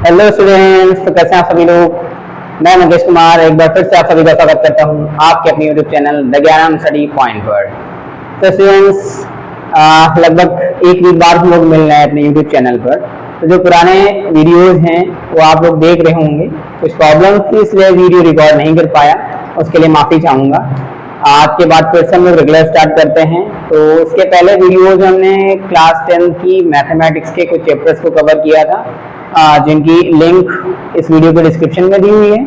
Hello students, तो कैसे हैं आप सभी लोग। मैं मंगेश कुमार एक बार फिर से आप सभी का स्वागत करता हूं आपके अपने यूट्यूब चैनल द ज्ञानम स्टडी पॉइंट पर। तो स्टूडेंट्स, लगभग एक वीक बाद हम लोग मिल रहे हैं अपने यूट्यूब चैनल पर। तो जो पुराने वीडियोज हैं वो आप लोग देख रहे होंगे। कुछ प्रॉब्लम थी इसलिए वीडियो रिकॉर्ड नहीं कर पाया, उसके लिए माफ़ी चाहूँगा। आज के बाद फिर से हम लोग रेगुलर स्टार्ट करते हैं। तो उसके पहले वीडियोज हमने क्लास 10 की मैथमेटिक्स के कुछ चैप्टर्स को कवर किया था, जिनकी लिंक इस वीडियो के डिस्क्रिप्शन में दी हुई है।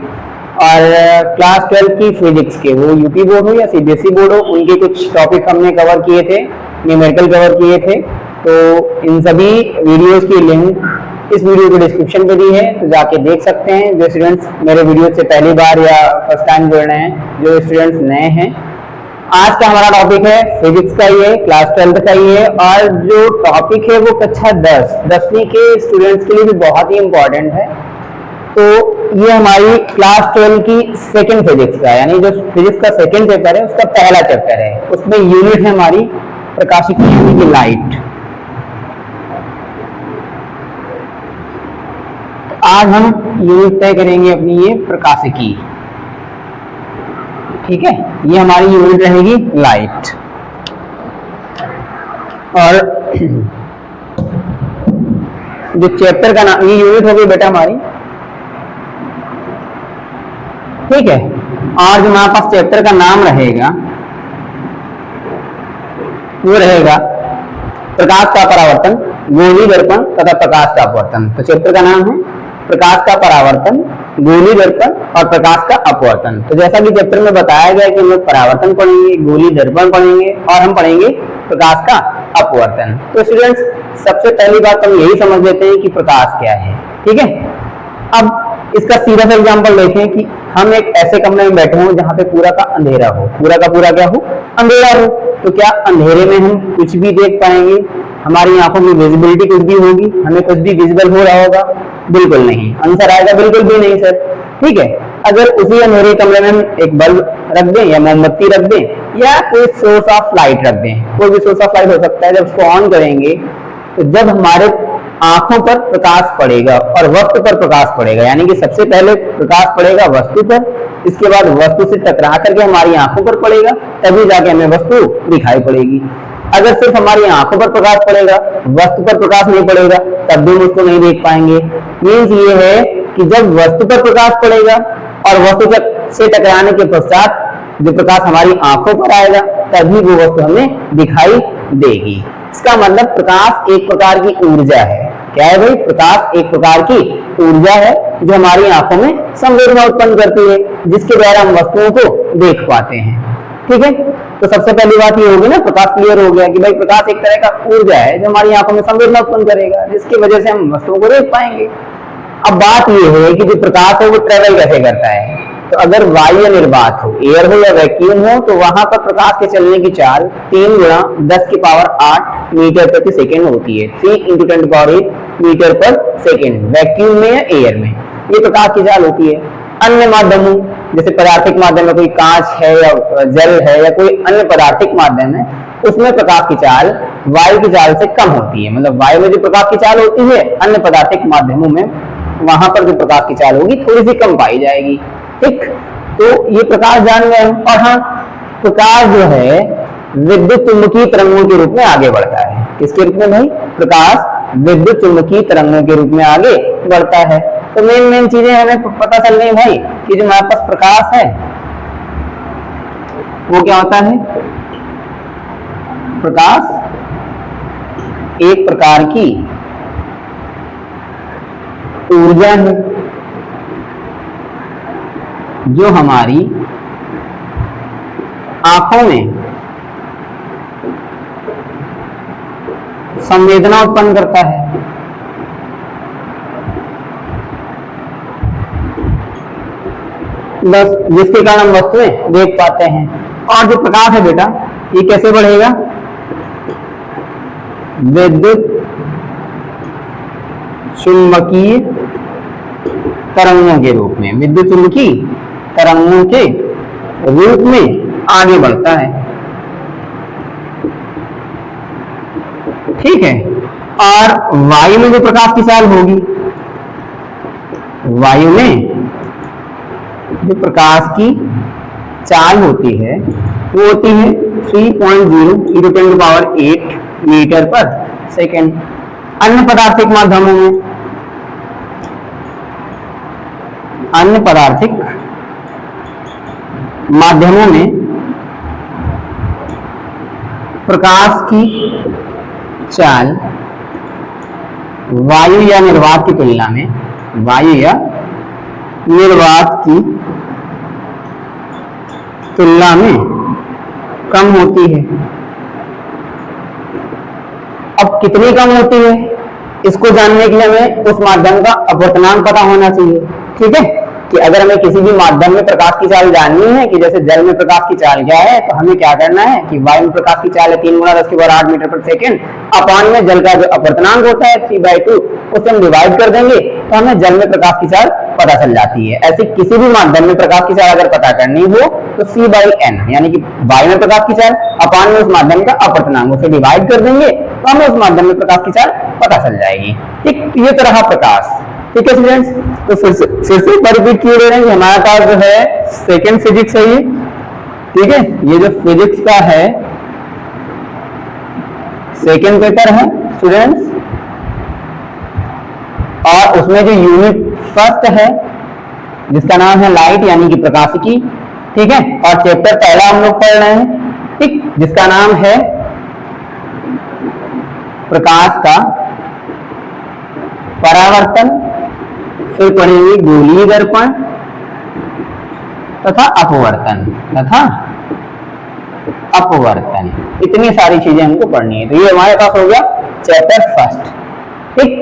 और क्लास 12 की फिजिक्स के, वो यूपी बोर्ड हो या सीबीएसई बोर्ड हो, उनके कुछ टॉपिक हमने कवर किए थे, न्यूमेरिकल कवर किए थे। तो इन सभी वीडियोज की लिंक इस वीडियो के डिस्क्रिप्शन पे दी है, तो जाके देख सकते हैं। जो स्टूडेंट्स मेरे वीडियो से पहली बार या फर्स्ट टाइम जुड़ रहे हैं, जो स्टूडेंट्स नए हैं, आज का हमारा टॉपिक है फिजिक्स का ही है, क्लास 12 का ही है। और जो टॉपिक है वो कक्षा 10वीं के स्टूडेंट्स के लिए भी बहुत ही इम्पोर्टेंट है। तो ये हमारी क्लास 12 की सेकंड फिजिक्स का, यानी जो फिजिक्स का सेकंड पेपर है उसका पहला चैप्टर है। उसमें यूनिट है हमारी प्रकाशिकी यानी कि लाइट। आज हम यूनिट तय करेंगे अपनी ये प्रकाशिकी, ठीक है। ये हमारी यूनिट रहेगी लाइट। और जो चैप्टर का नाम, ये यूनिट होगी बेटा हमारी, ठीक है। और जो हमारे पास चैप्टर का नाम रहेगा वो रहेगा प्रकाश का परावर्तन, गोली दर्पण तथा प्रकाश का अपवर्तन। तो चैप्टर का नाम है प्रकाश का परावर्तन, गोली दर्पण और प्रकाश का अपवर्तन। तो जैसा कि चैप्टर में बताया गया कि हम लोग परावर्तन पढ़ेंगे, गोली दर्पण पढ़ेंगे और हम पढ़ेंगे प्रकाश का अपवर्तन। तो स्टूडेंट्स, सबसे पहली बात हम यही समझ लेते हैं कि प्रकाश क्या है, ठीक है। अब इसका सीधा सा एग्जाम्पल देखें कि हम एक ऐसे कमरे में बैठे हों जहाँ पे पूरा का अंधेरा हो, पूरा का पूरा क्या हो, अंधेरा हो। तो क्या अंधेरे में हम कुछ भी देख पाएंगे? हमारी आंखों की विजिबिलिटी कुछ भी होगी? हमें कुछ भी विजिबल हो रहा होगा? बिल्कुल नहीं। आंसर आएगा बिल्कुल भी नहीं सर, ठीक है। अगर उसी अंधेरे कमरे में हम एक बल्ब रख दें या मोमबत्ती रख दें या कोई सोर्स ऑफ लाइट रख दें, कोई भी सोर्स ऑफ लाइट हो सकता है, जब उसको ऑन करेंगे तो जब हमारे आंखों पर प्रकाश पड़ेगा और वस्तु पर प्रकाश पड़ेगा, यानी कि सबसे पहले प्रकाश पड़ेगा वस्तु पर, इसके बाद वस्तु से टकरा करके हमारी आंखों पर पड़ेगा, तभी जाके हमें वस्तु दिखाई पड़ेगी। अगर सिर्फ हमारी आंखों पर प्रकाश पड़ेगा, वस्तु पर प्रकाश नहीं पड़ेगा, तब भी हम उसको नहीं देख पाएंगे। मीन्स ये है कि जब वस्तु पर प्रकाश पड़ेगा और वस्तु से टकराने के पश्चात जो प्रकाश हमारी आंखों पर आएगा, तभी वो वस्तु हमें दिखाई देगी। इसका मतलब प्रकाश एक प्रकार की ऊर्जा है। क्या है भाई? प्रकाश एक प्रकार की ऊर्जा है जो हमारी आंखों में संवेदना उत्पन्न करती है, जिसके द्वारा हम वस्तुओं को देख पाते हैं, ठीक है। तो सबसे पहली बात ये होगी ना, प्रकाश क्लियर हो गया कि भाई प्रकाश एक तरह का ऊर्जा है जो हमारी आंखों में संवेदना उत्पन्न करेगा, जिसकी वजह से हम वस्तुओं को देख पाएंगे। अब बात ये है कि जो प्रकाश है वो ट्रेवल कैसे करता है। तो अगर वायु या निर्वात हो, एयर हो या वैक्यूम हो, तो वहां पर प्रकाश के चलने की चाल 3 गुणा 10 की पावर 8 मीटर प्रति सेकेंड होती है। 3 × 10 की पावर 8 मीटर पर सेकेंड, वैक्यूम में या एयर में ये प्रकाश की चाल होती है। अन्य माध्यमों जैसे पदार्थिक माध्यम में कोई कांच है या जल है या कोई अन्य पदार्थिक माध्यम है, उसमें प्रकाश की चाल वायु की चाल से कम होती है। मतलब वायु में जो प्रकाश की चाल होती है, अन्य पदार्थिक माध्यमों में वहां पर जो प्रकाश की चाल होगी थोड़ी सी कम पाई जाएगी, ठीक। तो ये प्रकाश जान गए हम। और हाँ, प्रकाश जो है विद्युत चुंबकीय तरंगों के रूप में आगे बढ़ता है। किसके रूप में भाई? प्रकाश विद्युत चुंबकीय तरंगों के रूप में आगे बढ़ता है। तो मेन चीजें हमें पता चल गई भाई कि जो हमारे पास प्रकाश है वो क्या होता है? प्रकाश एक प्रकार की ऊर्जा है जो हमारी आंखों में संवेदना उत्पन्न करता है। बस जिसके कारण हम वस्तुएं देख पाते हैं। और जो प्रकाश है बेटा, ये कैसे बढ़ेगा? विद्युत चुंबकीय तरंगों के रूप में, विद्युत चुंबकीय तरंगों के रूप में आगे बढ़ता है, ठीक है। और वायु में जो प्रकाश की चाल होगी वायु में जो प्रकाश की चाल होती है वो होती है 3.0 × 10⁸ मीटर पर सेकेंड। अन्य पदार्थिक माध्यमों में, अन्य पदार्थिक माध्यमों में प्रकाश की चाल वायु या निर्वात की तुलना में, वायु या निर्वात की तुलना में कम होती है। अब कितनी कम होती है इसको जानने के लिए हमें उस माध्यम का अपवर्तनांक पता होना चाहिए। ठीक है, कि अगर हमें किसी भी माध्यम में प्रकाश की चाल जाननी है, कि जैसे जल में प्रकाश की चाल क्या है, तो हमें क्या करना है कि वायु में प्रकाश की चाल है 3 × 10⁸ मीटर पर सेकेंड, अपान में जल का जो अपवर्तनांक होता है 3/2, उसे हम डिवाइड कर देंगे तो हमें जल में प्रकाश की चाल पता चल जाती है। ऐसे किसी भी माध्यम में प्रकाश की चाल अगर पता करनी हो तो C/N, यानी कि वायु में प्रकाश की चाल अपान में उस माध्यम का अपवर्तनांक, उसे डिवाइड कर देंगे तो हमें उस माध्यम में प्रकाश की चाल पता चल जाएगी। ठीक, ये तो रहा प्रकाश। ठीक है स्टूडेंट्स, तो फिर से रिपीट किए दे रहे हैं कि हमारे पास जो है सेकेंड फिजिक्स है ये। ठीक है, ये जो फिजिक्स का है सेकेंड पेपर है स्टूडेंट्स, और उसमें जो यूनिट फर्स्ट है जिसका नाम है लाइट यानी कि प्रकाशिकी। ठीक है, और चैप्टर पहला हम लोग पढ़ रहे हैं, ठीक, जिसका नाम है प्रकाश का परावर्तन। फिर पढ़ेंगे गोलीय दर्पण तथा अपवर्तन, इतनी सारी चीजें हमको पढ़नी है। तो ये हमारे पास हो गया चैप्टर फर्स्ट। ठीक,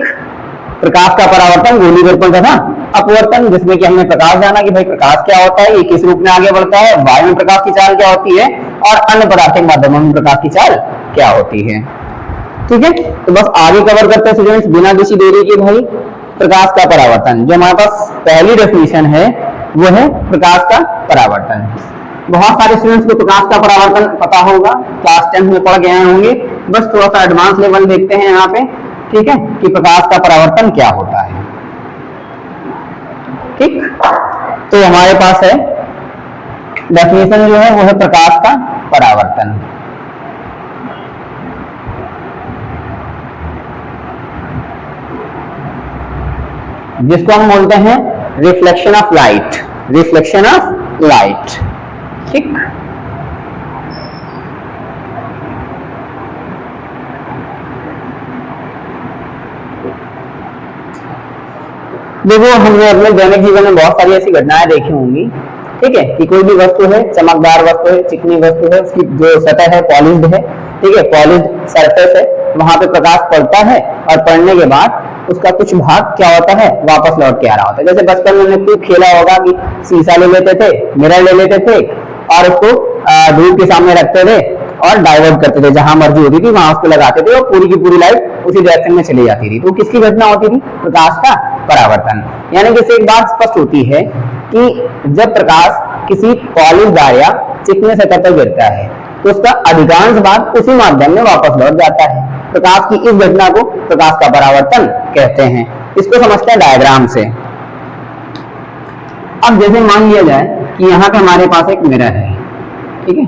प्रकाश का परावर्तन, गोलीय दर्पण तथा अपवर्तन, जिसमें कि हमने प्रकाश जाना कि भाई प्रकाश क्या होता है, ये किस रूप में आगे बढ़ता है, वायु में प्रकाश की चाल क्या होती है, और अन्य पदार्थिक माध्यमों में प्रकाश की चाल क्या होती है। ठीक है, तो बस आगे कवर करते हैं स्टूडेंट्स बिना किसी देरी के। भाई प्रकाश का परावर्तन, जो हमारे पास पहली डेफिनेशन है वो है प्रकाश का परावर्तन। बहुत सारे स्टूडेंट्स को प्रकाश का परावर्तन पता होगा, क्लास 10 में पढ़ गए होंगे, बस थोड़ा सा एडवांस लेवल देखते हैं यहाँ पे। ठीक है, कि प्रकाश का परावर्तन क्या होता है। ठीक, तो हमारे पास है डेफिनेशन जो है वो है प्रकाश का परावर्तन। जिसको हम बोलते हैं reflection of light, reflection of light. ठीक, देखो हमने अपने दैनिक जीवन में बहुत सारी ऐसी घटनाएं देखी होंगी। ठीक है, कि कोई भी वस्तु है, चमकदार वस्तु है, चिकनी वस्तु है, उसकी जो सतह है पॉलिश्ड है, ठीक है, पॉलिश्ड सरफेस है, वहां पे प्रकाश पड़ता है और पड़ने के बाद उसका कुछ भाग क्या होता है, वापस लौट के आ रहा होता है। जैसे बचपन में हमने खूब खेला होगा कि शीशा ले लेते थे, मिरर ले लेते थे और उसको धूप के सामने रखते थे और डाइवर्ट करते थे, जहां मर्जी होती थी वहां उसको लगाते थे और पूरी की पूरी लाइट उसी डायरेक्शन में चली जाती थी। तो किसकी घटना होती थी, प्रकाश का परावर्तन। यानी कि इससे एक बात स्पष्ट होती है कि जब प्रकाश किसी पॉलिश या चिकने सतह पर गिरता है तो उसका अधिकांश भाग उसी माध्यम में वापस लौट जाता है। प्रकाश की इस घटना को प्रकाश का परावर्तन कहते हैं। इसको समझते हैं डायग्राम से। अब जैसे मान लिया जाए कि यहाँ पे हमारे पास एक मिरर है, ठीक है,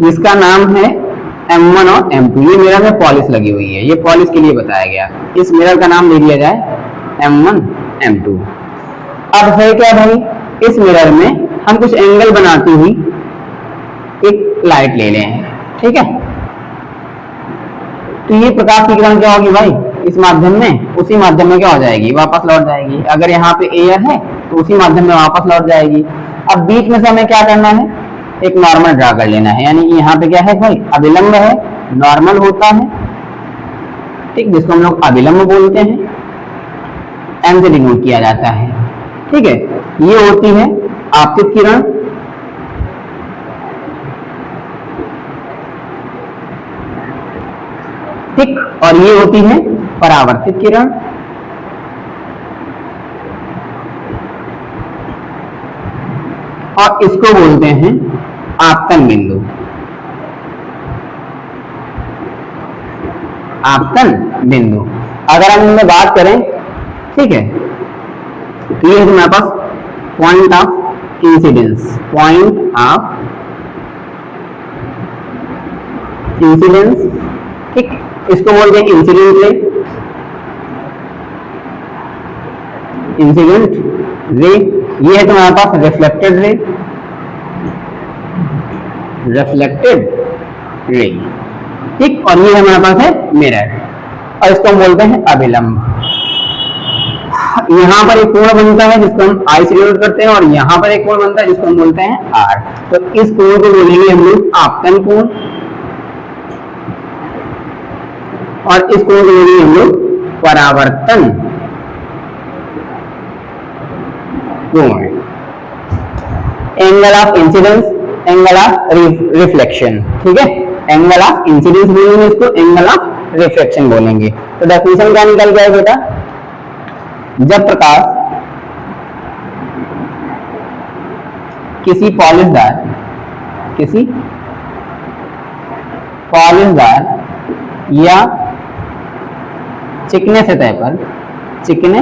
जिसका नाम है M1 और M2। ये मिरर में पॉलिश लगी हुई है, ये पॉलिश के लिए बताया गया। इस मिरर का नाम ले लिया जाए M1 M2। अब है क्या भाई, इस मिरर में हम कुछ एंगल बनाती हुई एक लाइट ले लें, ठीक है। तो ये प्रकाश की किरण क्या होगी भाई, इस माध्यम में उसी माध्यम में क्या हो जाएगी, वापस लौट जाएगी। अगर यहाँ पे एयर है तो उसी माध्यम में वापस लौट जाएगी। अब बीच में से हमें क्या करना है, एक नॉर्मल ड्रा कर लेना है। यानी कि यहाँ पे क्या है भाई, अभिलंब है, नॉर्मल होता है, ठीक, जिसको हम लोग अभिलंब बोलते हैं, एम से डिनोट किया जाता है, ठीक है। ये होती है आपतित किरण, ठीक, और ये होती है परावर्तित किरण। और इसको बोलते हैं आपतन बिंदु, आपतन बिंदु। अगर हम इनमें बात करें, ठीक है, तो ये है हमारे पास point of incidence, point of incidence, ठीक, इसको बोलते हैं इंसिडेंट रे, इंसिडेंट रे। ये है तुम्हारे पास रिफ्लेक्टेड रे, रिफ्लेक्टेड रे, ठीक, और ये हमारे पास है मिरर, और इसको हम बोलते हैं अभिलंब। यहाँ पर एक कोण बनता है जिसको हम आई से डिनोट करते हैं, और यहाँ पर एक कोण बनता है जिसको हम बोलते हैं आर। तो इस कोण को बोलेंगे हम लोग आपतन कोण, और इस कोण को बोलेंगे हम लोग परावर्तन कोण। Angle of incidence, angle of reflection, ठीक है, एंगल ऑफ इंसिडेंस बोलेंगे इसको, एंगल ऑफ रिफ्लेक्शन बोलेंगे। तो डेफिनेशन क्या निकल गया बेटा, जब प्रकाश किसी पॉलिशदार या चिकने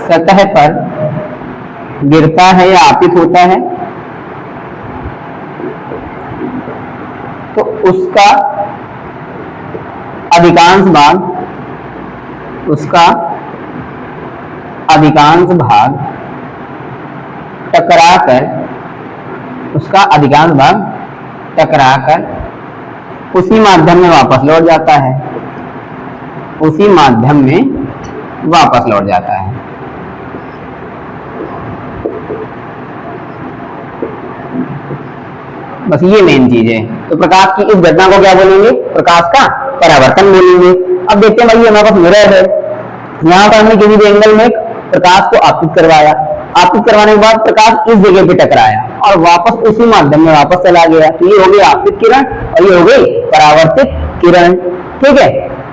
सतह पर गिरता है या आपतित होता है, तो उसका अधिकांश भाग टकराकर उसी माध्यम में वापस लौट जाता है, बस ये मेन चीज है। तो प्रकाश की इस घटना को क्या बोलेंगे, प्रकाश का परावर्तन बोलेंगे। अब देखते हैं भाई, हमारे पास मिरर है, यहाँ पर हमने किसी भी एंगल में प्रकाश को आपतित करवाया, आपतित करवाने के बाद प्रकाश इस जगह पे टकराया और वापस उसी माध्यम में वापस चला गया, तो ये हो गई आपतित किरण और ये हो गई परावर्तित किरण, ठीक है।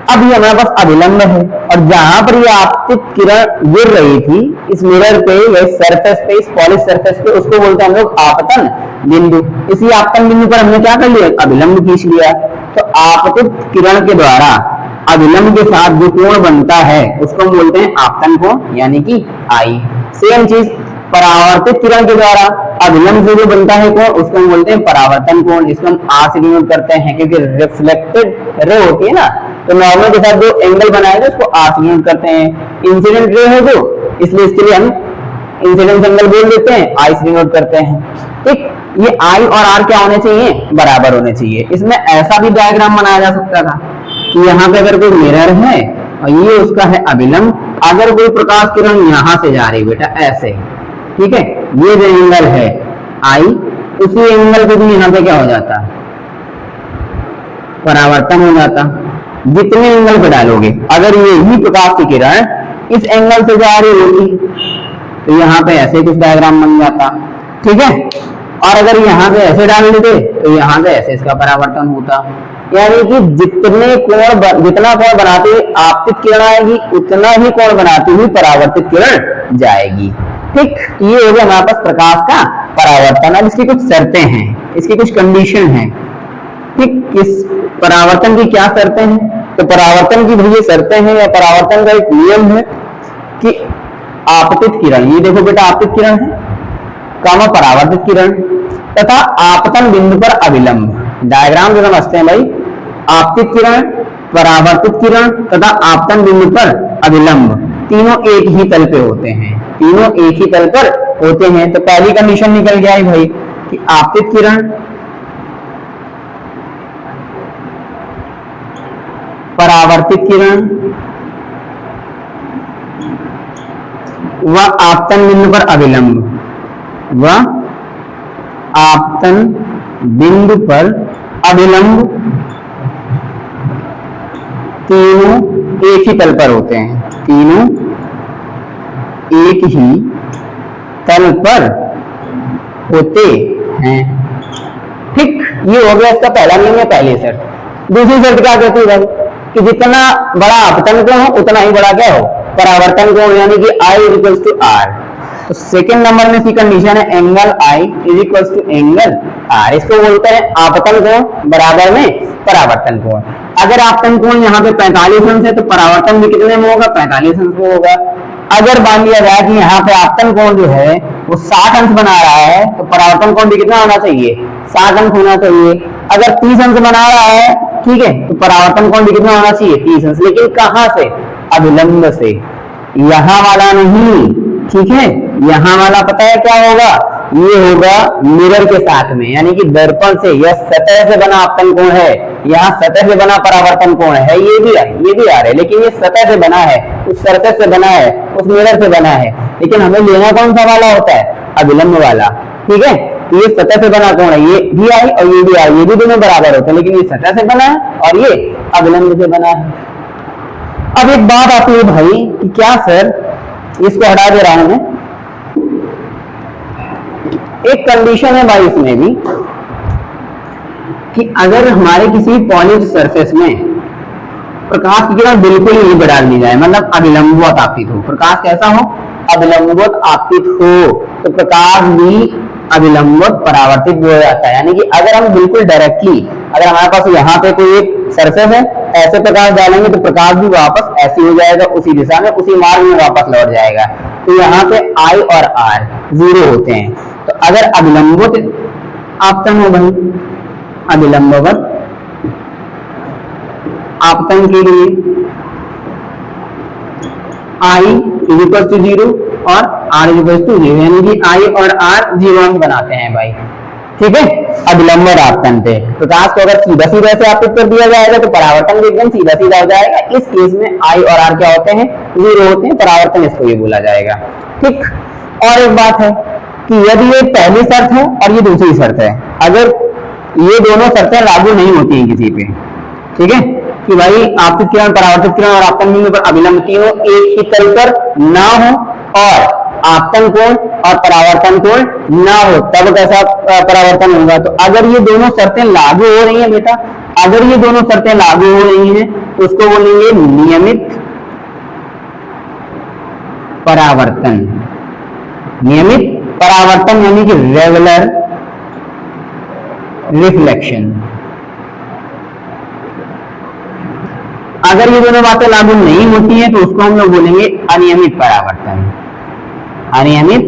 अब ये हमारे पास अभिलंब है, और जहां पर ये आपतित किरण गिर रही थी इस मिरर पे या इस सरफेस पे, इस पॉलिश सरफेस पे, उसको बोलते हैं हम लोग आपतन बिंदु। इसी आपतन बिंदु पर हमने क्या कर लिया, अभिलंब खींच लिया। तो आपतित किरण के द्वारा अभिलंब के साथ जो कोण बनता है उसको हम बोलते हैं आपतन कोण, यानी कि आई। सेम चीज परावर्तित किरण के द्वारा अभिलंब से जो बनता है कोण उसको हम बोलते हैं परावर्तन कोण, जिसको हम आर से डिनोट करते हैं, क्योंकि रिफ्लेक्टेड रे होती है ना, तो नॉर्मल के साथ जो एंगल बनाएगा उसको आर से डिनोट करते हैं। इंसिडेंट रे है जो, इसलिए इसके लिए हम इंसिडेंस एंगल बोल देते हैं, आई से डिनोट करते हैं, ठीक। ये आई और आर क्या होने चाहिए, बराबर होने चाहिए। इसमें ऐसा भी डायग्राम बनाया जा सकता था कि यहाँ पे अगर कोई मिरर है और ये उसका है अभिलंब, अगर कोई प्रकाश किरण यहाँ से जा रही बेटा ऐसे, ठीक है, ये जो एंगल है आई, उसी एंगल पे भी यहाँ पे क्या हो जाता, परावर्तन हो जाता। जितने एंगल पे डालोगे, अगर ये ही प्रकाश की किरण इस एंगल से जा रही होती तो यहाँ पे ऐसे कुछ डायग्राम बन जाता, ठीक है। और अगर यहाँ पे ऐसे डाल देते तो यहाँ पे ऐसे इसका परावर्तन होता, यानी कि जितना कोण बनाते हुए आपतित किरण आएगी उतना ही कोण बनाती हुई परावर्तित किरण जाएगी, ठीक। ये हो गया हमारे पास प्रकाश का परावर्तन। अब इसकी कुछ शर्तें हैं, इसकी कुछ कंडीशन है, ठीक। इस परावर्तन की क्या शर्तें हैं, तो परावर्तन की भी शर्तें हैं या परावर्तन का एक नियम है कि आपतित किरण, ये देखो बेटा आपतित किरण है, कामा परावर्तित किरण तथा आपतन बिंदु पर अभिलंब। डायग्राम जो समझते हैं भाई, आपतित किरण, परावर्तित किरण तथा आपतन बिंदु पर अभिलंब तीनों एक ही तल पे होते हैं, तीनों एक ही तल पर होते हैं। तो पहली कंडीशन निकल गया है भाई कि आपतित किरण, परावर्तित किरण व आपतन बिंदु पर अभिलंब, व आपतन बिंदु पर अभिलंब तीनों एक ही तल पर होते हैं, तीनों एक ही तल पर होते हैं, ठीक। ये हो गया इसका पहला नियम है, पहली शर्त। दूसरी शर्त क्या कहती है भाई कि जितना बड़ा आपतन कोण हो उतना ही बड़ा क्या हो, परावर्तन कोण, यानी कि I इक्वल्स टू आर। तो सेकंड नंबर में इसकी कंडीशन है angle I is equal to angle R. इसको बोलते हैं आपतन कोण बराबर में परावर्तन कोण। अगर आपतन कोण यहाँ पे 45 अंश है तो परावर्तन भी कितने में होगा, 45 अंश में होगा। अगर मान लिया जाए कि यहाँ पे आपतन कोण जो है वो 60 अंश बना रहा है तो परावर्तन कोण भी कितना होना चाहिए, 60 अंश होना चाहिए। अगर 30 अंश बना रहा है, ठीक है, तो परावर्तन कोण भी कितना होना चाहिए, 30 अंश। लेकिन कहां से, अभिलंब से, यहाँ वाला नहीं, ठीक है। यहाँ वाला पता है क्या होगा, ये होगा मिरर के साथ में, यानी कि दर्पण से। यह सतह से बना आपतन कोण है, यहाँ सतह से बना परावर्तन कोण है। ये भी आ रहा है, लेकिन ये सतह से बना है, उस सरफेस से बना है, उस मिरर से बना है। लेकिन हमें लेना कौन सा वाला होता है, अभिलंब वाला, ठीक है। तो ये सतह से बना कोण है, ये भी आई और ये भी आई, ये भी दोनों बराबर होते हैं, लेकिन ये सतह से बना है और ये अभिलंब से बना है। अब एक बात आती है भाई कि क्या सर, इसको हटा दे रहा हूं मैं, एक कंडीशन है भाई इसमें भी कि अगर हमारे किसी पॉलिश सरफेस में प्रकाश की किरण बिल्कुल नहीं बढ़ा दी जाए, मतलब अभिलंबवत आपतित हो, प्रकाश कैसा हो, अभिलंबवत आपतित हो, तो प्रकाश भी अभिलंबवत परावर्तित हो जाता है। यानी कि अगर हम बिल्कुल डायरेक्टली, अगर हमारे पास यहाँ पे कोई एक सरफेस है, ऐसे प्रकाश डालेंगे तो प्रकाश भी वापस ऐसे हो जाएगा, उसी दिशा में, उसी मार्ग में वापस लौट जाएगा। तो यहाँ पे आई और आर जीरो होते हैं। तो अगर अभिलंबवत आपतन हो भाई, अभिलंबवत आपतन के लिए I is equal to zero और R is equal to zero, यानी कि आई और आर जीरो अंक बनाते हैं भाई, ठीक है। अभिलंबवत आपतन पे प्रकाश को अगर सीधा सीधा से आपतित कर दिया जाएगा तो परावर्तन भी एकदम सीधा सीधा हो जाएगा। इस केस में आई और आर क्या होते हैं, जीरो होते हैं, परावर्तन इसको ये बोला जाएगा, ठीक। और एक बात है कि यदि ये पहली शर्त है और ये दूसरी शर्त है, अगर ये दोनों शर्तें लागू नहीं होती हैं किसी पे, ठीक है, कि भाई आपतित किरण, परावर्तित किरण और आपतन बिंदु पर अभिलंब तीनों एक ही तल पर ना हो और आपतन कोण और परावर्तन कोण ना हो, तब कैसा परावर्तन होगा। तो अगर ये दोनों शर्तें लागू हो रही हैं बेटा, अगर ये दोनों शर्तें लागू हो रही हैं तो उसको बोलेंगे नियमित परावर्तन। नियमित परावर्तन यानी कि रेगुलर रिफ्लेक्शन। अगर ये दोनों बातें लागू नहीं होती हैं तो उसको हम लोग बोलेंगे अनियमित परावर्तन। अनियमित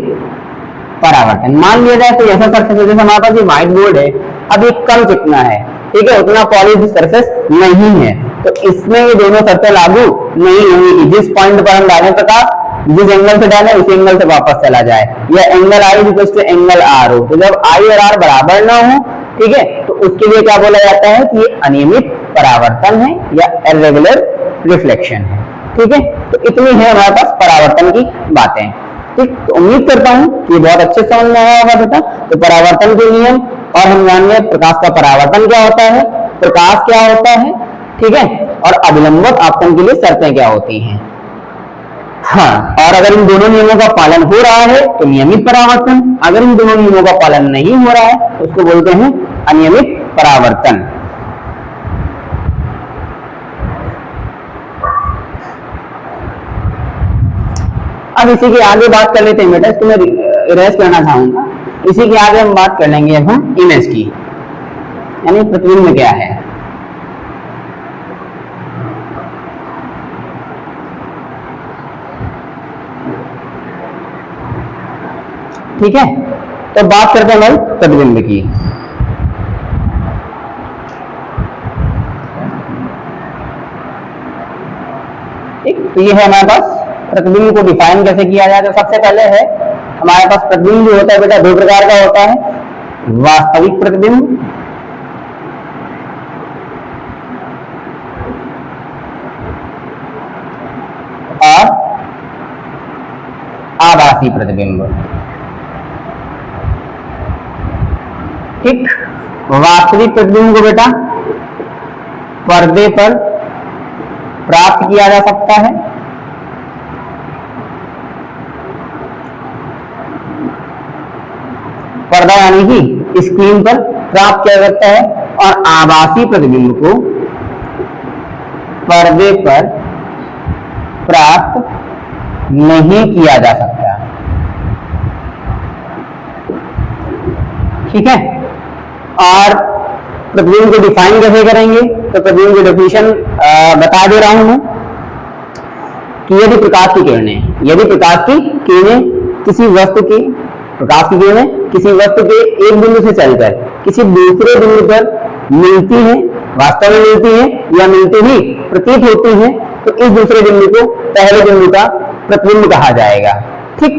परावर्तन। मान लिया जाए तो ऐसा कर सकते, जैसे हमारे पास ये व्हाइट बोर्ड है, अब ये कम चिकना है, ठीक है, उतना पॉलिश सरफेस नहीं है, तो इसमें ये दोनों शर्तें लागू नहीं होंगी। जिस पॉइंट पर हम डालें प्रकाश, जिस एंगल से डालें उस एंगल से वापस चला जाए, या angle I equal to angle R हो। तो जब आई और आर बराबर ना हो, ठीक है, तो उसके लिए क्या बोला जाता है कि ये अनियमित परावर्तन है या इर्रेगुलर रिफ्लेक्शन है, ठीक है। तो इतनी है हमारे पास परावर्तन की बातें, ठीक। तो उम्मीद करता हूं ये बहुत अच्छे समझ में आया होगा बेटा। तो परावर्तन के नियम, और हम जानेंगे प्रकाश का परावर्तन क्या होता है, प्रकाश क्या होता है, ठीक है, और अभिलंबवत आपतन के लिए शर्तें क्या होती हैं। हाँ, और अगर इन दोनों नियमों का पालन हो रहा है तो नियमित परावर्तन, अगर इन दोनों नियमों का पालन नहीं हो रहा है तो उसको बोलते हैं अनियमित परावर्तन। अब इसी के आगे बात कर लेते हैं बेटा, इसको मैं इरेज करना चाहूंगा। इसी के आगे हम बात कर लेंगे अब हम इमेज की, यानी प्रतिबिंब क्या है। ठीक है, तो बात करते हैं भाई प्रतिबिंब की। ठीक, तो ये है हमारे पास प्रतिबिंब को डिफाइन कैसे किया जाए। तो सबसे पहले है हमारे पास प्रतिबिंब जो होता है बेटा दो प्रकार का होता है, वास्तविक प्रतिबिंब और आभासी प्रतिबिंब। ठीक, वास्तविक प्रतिबिंब को बेटा पर्दे पर प्राप्त किया जा सकता है, पर्दा यानी कि स्क्रीन पर प्राप्त किया जाता है, और आभासी प्रतिबिंब को पर्दे पर प्राप्त नहीं किया जा सकता। ठीक है। और प्रतिबिंब को डिफाइन कैसे करेंगे, तो प्रतिबिंब की डेफिनेशन बता दे रहा हूं मैं कि यदि प्रकाश की किरणें किसी वस्तु की किसी वस्तु के एक बिंदु से चलकर किसी दूसरे बिंदु पर मिलती है, वास्तव में मिलती है या मिलती ही प्रतीत होती है, तो इस दूसरे बिंदु को पहले बिंदु का प्रतिबिंब कहा जाएगा। ठीक,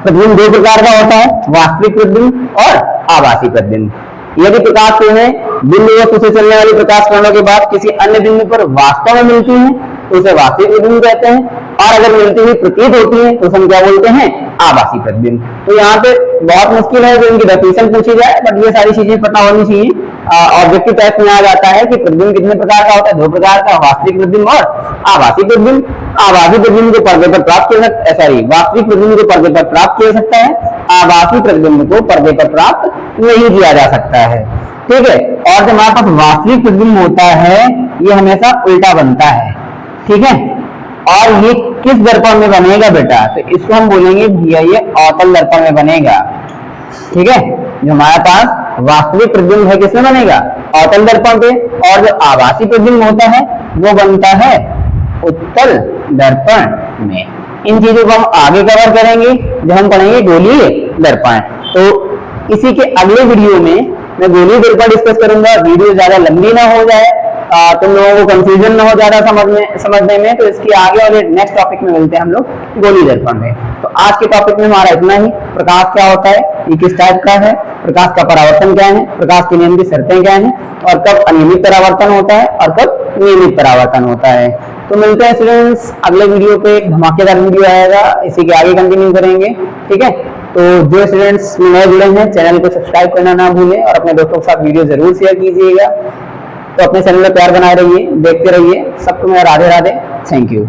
प्रतिबिंब दो प्रकार का होता है, वास्तविक प्रतिबिंब और आभासी प्रतिबिंब। यदि प्रकाश किरणें बिंदु वस्तु से चलने वाली प्रकाश किरणों के बाद किसी अन्य बिंदु पर वास्तव में मिलती हैं तो उसे वास्तविक प्रतिबिंब कहते हैं, और अगर मिलती हुई प्रतीत होती है तो हम क्या बोलते हैं, आभासी प्रतिबिंब। तो यहाँ पे बहुत मुश्किल है कि इनकी डेफिनेशन पूछी जाए, बट ये सारी चीजें पता होनी चाहिए। ऑब्जेक्टिव टेस्ट में आ जाता है कि प्रतिबिंब कितने प्रकार का होता है, दो प्रकार का, वास्तविक प्रतिबिंब और आभासी प्रतिबिंब। आभासी प्रतिबिंब को पर्दे पर प्राप्त किया वास्तविक प्रतिबिंब को पर्दे पर प्राप्त किया सकता है, आभासी प्रतिबिंब को पर्दे पर प्राप्त नहीं किया जा सकता है। ठीक है, और जब हमारे पास वास्तविक प्रतिबिंब होता है ये हमेशा उल्टा बनता है। ठीक है, और ये किस दर्पण में बनेगा बेटा, तो इसको हम बोलेंगे भैया ये अवतल दर्पण में बनेगा। ठीक है, जो हमारे पास वास्तविक प्रतिबिंब है किसमें बनेगा, अवतल दर्पण पे, और जो आभासी प्रतिबिंब होता है वो बनता है उत्तल दर्पण में। इन चीजों को हम आगे कवर करेंगे जब हम पढ़ेंगे गोलीय दर्पण। तो इसी के अगले वीडियो में मैं गोलीय दर्पण डिस्कस करूंगा। वीडियो ज्यादा लंबी ना हो जाए, तुम लोगों को कंफ्यूजन ना हो ज्यादा समझने में, तो इसके आगे वाले नेक्स्ट टॉपिक में मिलते हैं हम लोग गोलीय दर्पण में। तो आज के टॉपिक में हमारा इतना ही। प्रकाश क्या होता है, ये किस टाइप का है, प्रकाश का परावर्तन क्या है, प्रकाश के नियम की शर्तें क्या हैं, और कब अनियमित परावर्तन होता है और कब नियमित परावर्तन होता है। तो मिलते हैं स्टूडेंट्स अगले वीडियो पे, धमाकेदार वीडियो आएगा, इसी के आगे कंटिन्यू करेंगे। ठीक है, तो जो स्टूडेंट्स नए जुड़े हैं चैनल को सब्सक्राइब करना ना भूलें, और अपने दोस्तों के साथ वीडियो जरूर शेयर कीजिएगा। तो अपने चैनल में प्यार बनाए रहिए, देखते रहिए। सबको मेरा राधे राधे, थैंक यू।